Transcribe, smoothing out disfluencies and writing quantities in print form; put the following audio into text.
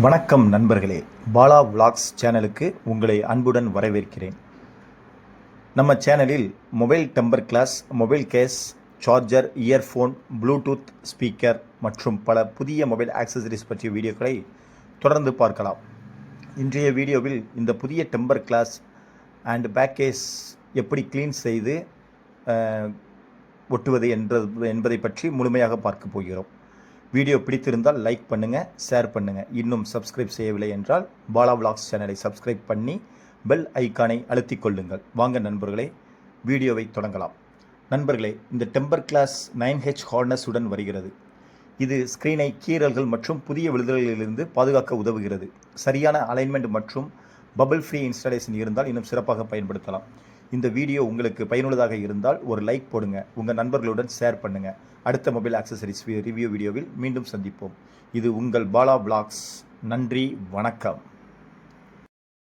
வணக்கம் நண்பர்களே, பாலா விலாக்ஸ் சேனலுக்கு உங்களை அன்புடன் வரவேற்கிறேன். நம்ம சேனலில் mobile temper glass, mobile case, charger, earphone, bluetooth speaker மற்றும் பல புதிய மொபைல் ஆக்சசரிஸ் பற்றிய வீடியோக்களை தொடர்ந்து பார்க்கலாம். இன்றைய வீடியோவில் இந்த புதிய temper glass and back case எப்படி க்ளீன் செய்து ஒட்டுவது என்பதை பற்றி முழுமையாக பார்க்க போகிறோம். வீடியோ பிடித்திருந்தால் லைக் பண்ணுங்கள், ஷேர் பண்ணுங்கள். இன்னும் சப்ஸ்கிரைப் செய்யவில்லை என்றால் பாலா விலாக்ஸ் சேனலை சப்ஸ்கிரைப் பண்ணி பெல் ஐக்கானை அழுத்திக் கொள்ளுங்கள். வாங்க நண்பர்களே, வீடியோவை தொடங்கலாம். நண்பர்களே, இந்த டெம்பர் கிளாஸ் 9H ஹார்னஸ் உடன் வருகிறது. இது ஸ்க்ரீனை கீறல்கள் மற்றும் புதிய விழுதல்களிலிருந்து பாதுகாக்க உதவுகிறது. சரியான அலைன்மெண்ட் மற்றும் பபிள் ஃப்ரீ இன்ஸ்டாலேஷன் இருந்தால் இன்னும் சிறப்பாக பயன்படுத்தலாம். இந்த வீடியோ உங்களுக்கு பயனுள்ளதாக இருந்தால் ஒரு லைக் போடுங்க, உங்கள் நண்பர்களுடன் ஷேர் பண்ணுங்கள். அடுத்த மொபைல் ஆக்சசரிஸ் ரிவ்யூ வீடியோவில் மீண்டும் சந்திப்போம். இது உங்கள் பாலா விலாக்ஸ். நன்றி, வணக்கம்.